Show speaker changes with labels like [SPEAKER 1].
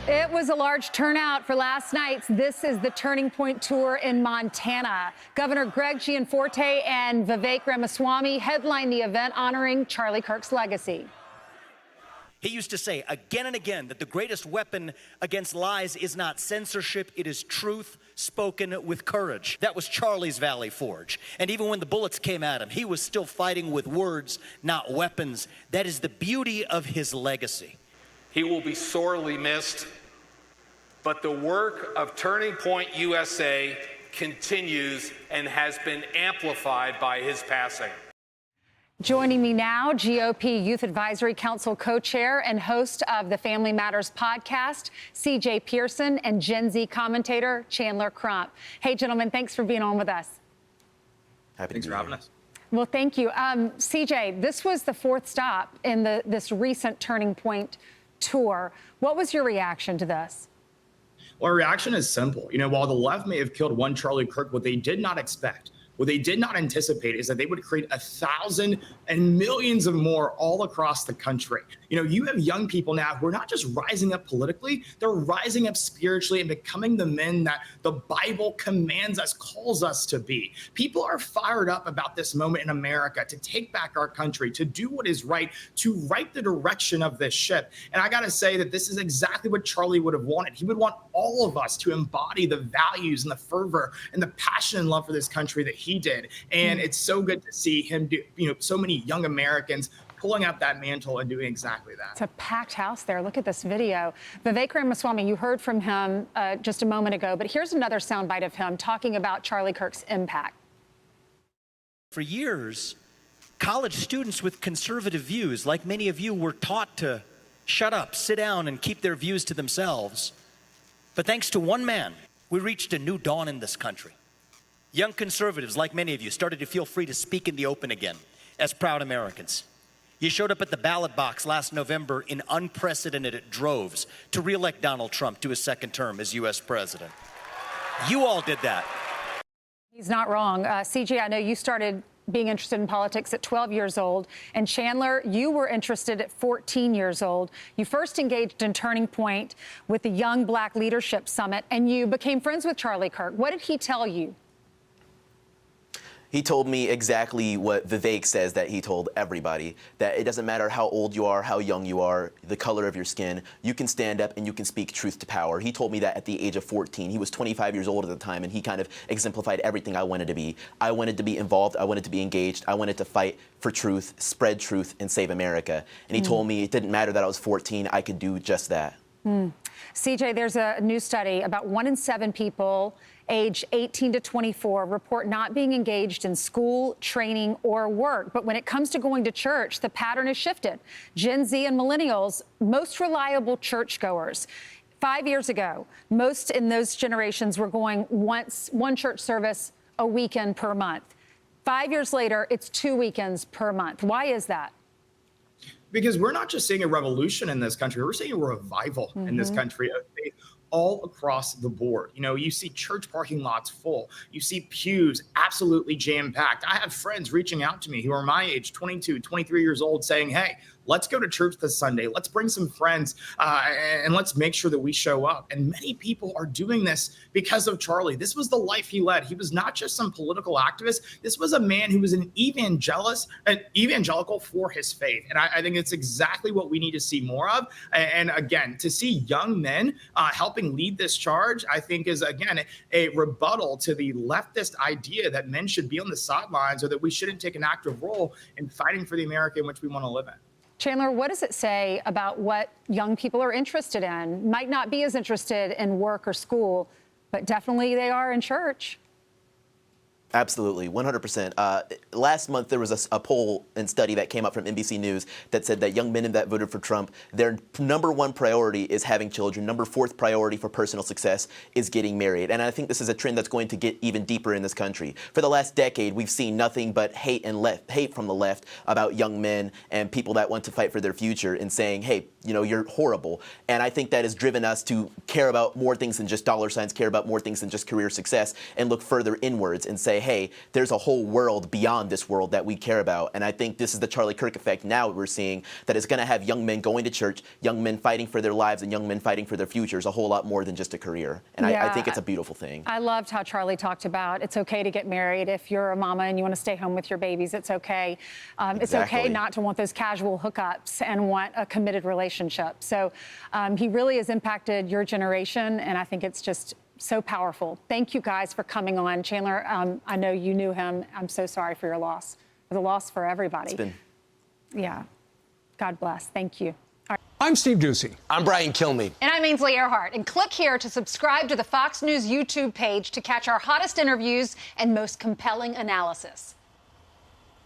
[SPEAKER 1] It was a large turnout for last night's This is the Turning Point tour in Montana. Governor Greg Gianforte and Vivek Ramaswamy headlined the event honoring Charlie Kirk's legacy.
[SPEAKER 2] He used to say again and again that the greatest weapon against lies is not censorship, it is truth spoken with courage. That was Charlie's Valley Forge. And even when the bullets came at him, he was still fighting with words, not weapons. That is the beauty of his legacy.
[SPEAKER 3] He will be sorely missed, but the work of Turning Point USA continues and has been amplified by his passing.
[SPEAKER 1] Joining me now, GOP Youth Advisory Council co-chair and host of the Family Matters podcast, CJ Pearson, and Gen Z commentator Chandler Crump. Hey, gentlemen, thanks for being on with us.
[SPEAKER 4] Thanks for having us.
[SPEAKER 1] Well, thank you. CJ, this was the fourth stop in this recent Turning Point tour. What was your reaction to this?
[SPEAKER 4] Well, our reaction is simple. While the left may have killed one Charlie Kirk, what they did not expect, what they did not anticipate is that they would create 1,000 and millions of more all across the country. You have young people now who are not just rising up politically, they're rising up spiritually and becoming the men that the Bible commands us, calls us to be. People are fired up about this moment in America to take back our country, to do what is right, to right the direction of this ship. And I got to say that this is exactly what Charlie would have wanted. He would want all of us to embody the values and the fervor and the passion and love for this country that he did. And it's so good to see him do, so many young Americans pulling up that mantle and doing exactly that.
[SPEAKER 1] It's a packed house there. Look at this video. Vivek Ramaswamy, you heard from him just a moment ago, but here's another soundbite of him talking about Charlie Kirk's impact.
[SPEAKER 2] For years, college students with conservative views, like many of you, were taught to shut up, sit down, and keep their views to themselves. But thanks to one man, we reached a new dawn in this country. Young conservatives, like many of you, started to feel free to speak in the open again as proud Americans. You showed up at the ballot box last November in unprecedented droves to re-elect Donald Trump to his second term as U.S. president. You all did that.
[SPEAKER 1] He's not wrong. CJ, I know you started being interested in politics at 12 years old. And Chandler, you were interested at 14 years old. You first engaged in Turning Point with the Young Black Leadership Summit, and you became friends with Charlie Kirk. What did he tell you?
[SPEAKER 5] He told me exactly what Vivek says that he told everybody, that it doesn't matter how old you are, how young you are, the color of your skin, you can stand up and you can speak truth to power. He told me that at the age of 14. He was 25 years old at the time, and he kind of exemplified everything I wanted to be. I wanted to be involved. I wanted to be engaged. I wanted to fight for truth, spread truth, and save America. And he told me it didn't matter that I was 14. I could do just that.
[SPEAKER 1] CJ, there's a new study about 1 in 7 people age 18 to 24 report not being engaged in school, training, or work. But when it comes to going to church, the pattern has shifted. Gen Z and millennials, most reliable churchgoers. 5 years ago, most in those generations were going one church service a weekend per month. 5 years later, it's 2 weekends per month. Why is that?
[SPEAKER 4] Because we're not just seeing a revolution in this country, we're seeing a revival in this country of faith all across the board. You see church parking lots full. You see pews absolutely jam-packed. I have friends reaching out to me who are my age, 22, 23 years old, saying, hey, let's go to church this Sunday. Let's bring some friends and let's make sure that we show up. And many people are doing this because of Charlie. This was the life he led. He was not just some political activist. This was a man who was an evangelical for his faith. And I think it's exactly what we need to see more of. And again, to see young men helping lead this charge, I think is, again, a rebuttal to the leftist idea that men should be on the sidelines or that we shouldn't take an active role in fighting for the America in which we want to live in.
[SPEAKER 1] Chandler, what does it say about what young people are interested in? Might not be as interested in work or school, but definitely they are in church.
[SPEAKER 5] Absolutely, 100%. Last month, there was a poll and study that came up from NBC News that said that young men that voted for Trump, their #1 priority is having children. #4 priority for personal success is getting married. And I think this is a trend that's going to get even deeper in this country. For the last decade, we've seen nothing but hate from the left about young men and people that want to fight for their future and saying, hey, you're horrible. And I think that has driven us to care about more things than just dollar signs, care about more things than just career success, and look further inwards and say, hey, there's a whole world beyond this world that we care about. And I think this is the Charlie Kirk effect now we're seeing, that is going to have young men going to church, young men fighting for their lives, and young men fighting for their futures a whole lot more than just a career. And I think it's a beautiful thing.
[SPEAKER 1] I loved how Charlie talked about it's okay to get married. If you're a mama and you want to stay home with your babies, it's okay. It's okay not to want those casual hookups and want a committed relationship. So he really has impacted your generation, and I think it's just so powerful. Thank you guys for coming on. Chandler, I know you knew him. I'm so sorry for your loss. The loss for everybody. Yeah. God bless. Thank you.
[SPEAKER 6] I'm Steve Doocy.
[SPEAKER 7] I'm Brian Kilmeade.
[SPEAKER 8] And I'm Ainsley Earhart. And click here to subscribe to the Fox News YouTube page to catch our hottest interviews and most compelling analysis.